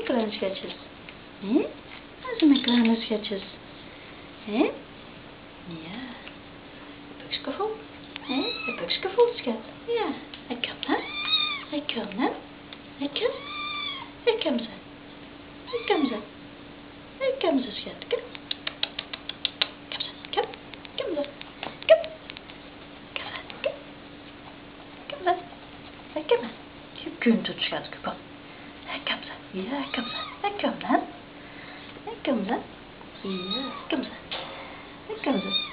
kleine schatjes? Dat zijn mijn kleine schatjes. Ja. Buksgevoel. Een buksgevoel, schat. Ja. Ik kan dat. Ik kan dat. Ik kan. Ik kan ze. Ik kan ze. Ik kan ze, schat. Kom. Kom ze. Kom. Kom ze. Kom. Kom ze. Kom. Kom ze. Kom ze. Je kunt het, schat. Kom. Kom ze. Ja, kom ze. Kom dan. Kom ze. Ja, kom ze. Kom ze.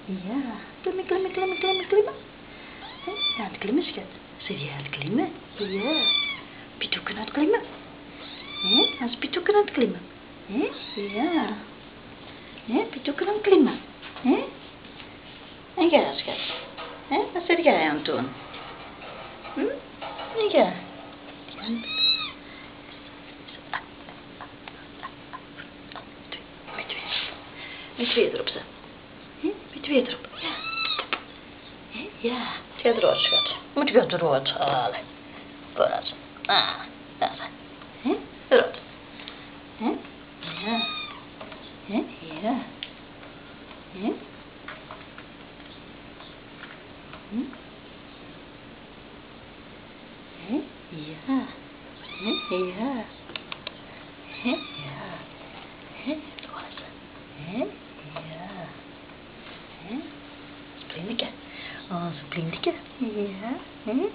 Ja. Klimmen, klimmen, klimmen, klimmen, klimmen. Ja, aan het klimmen, schat. Zeg je aan het klimmen? Ja. Pitoeken aan het klimmen. Als Pitoeken aan het klimmen. Ja. Pitoeken aan het klimmen. En jij, schat. Wat zit jij aan het doen? En jij? Met twee erop, ze. Met twee erop. Ja. Ja. Het gaat eruit, schat. Moet je eruit halen. Vooruit. Dat. Eruit. Ja. Ja. Ja. Ja. Ja. Blindeke. Onze blindeke. Ja.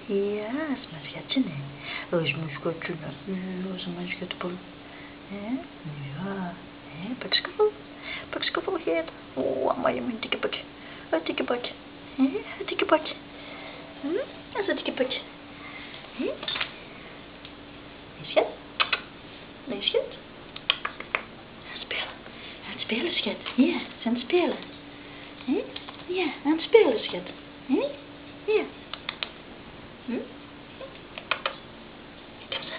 Ja, is mijn schatje, hè. Oh, is mijn schatje, hè. Oh, is mijn schatje. Ja. Buksgevoel. Buksgevoel heet. Oh, maar je moet een dikke bak. Een dikke bak. Een dikke bak. Dat is een dikke bak. Schat? Nee, schat? Aan het spelen. Aan het spelen, schat. Ja, ze aan het spelen. Ja, aan het spelen, schat. Ja. Ik kom ze.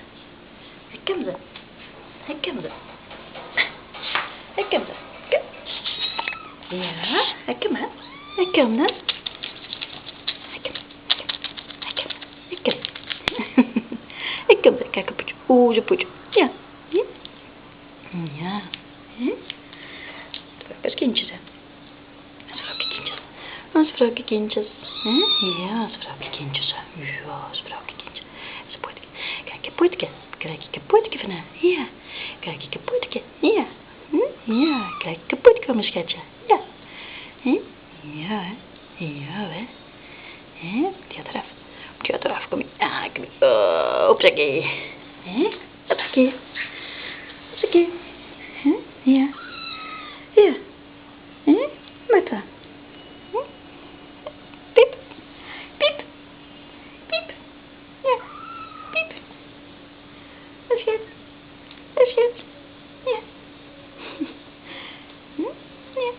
Ik kom ze. Ik kom ze. Kom. Ja, ik kom hè. Ik kom hè. Ik kom ze. Kijk een poetje. Oeh, zo'n poetje. Ja. Ja. Als kindjes, hè. Als vrouwkindjes. Als vrouwkindjes. Ja, als vrouwkindjes. Ja, als vrouwkindjes. Als poetje. Kijk, een poetje. Krijg ik een poetje van haar. Ja. Krijg ik een poetje. Ja. Ja, krijg ik een poetje van mijn schatje. Ja. Ja, hè. Ja, hè. Het gaat eraf. Het gaat eraf. Kom hier. Kom hier. Hopsakee. Hopsakee. Hopsakee. Ja. Ja. Wat dan? Piep. Piep. Piep. Ja. Piep. Dat is het. Dat is het. Ja. Ja.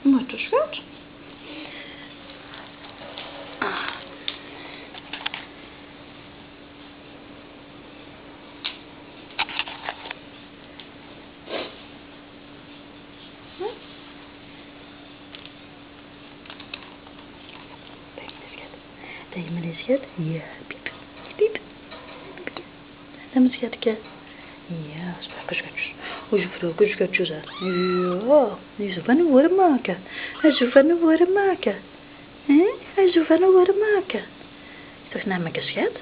Maar dat is goed. Tegen mijn schat. Ja, piep. Piep. Dat mijn schatje. Ja, spraakschatjes. Hoe is het schatjes uit? Ja, die zo van een woorden maken. Hij zo van een woorden maken. Hij zo van een woorden maken. Toch naar mijn schat?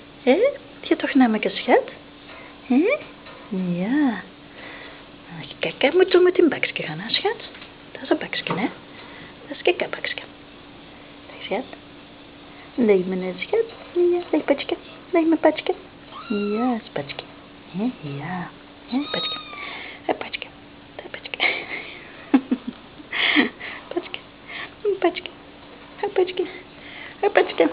Je toch naar mijn schat? Ja. Kijk, hij moet zo met een bakje gaan, hè, schat? Dat is een bakje, hè? Dat is een bakje. Dag, schat. Leg me net, schat. Ja, leg patje. Leg me patje. Ja, is patje. Ja. Patje. Patje. Patje. Patje. Patje. Patje. Patje. Patje.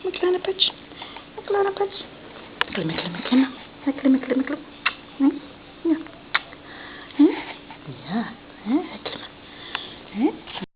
Een kleine patje. Een kleine patje. Klimmen, klimmen, klimmen. Klimmen, klimmen, klimmen.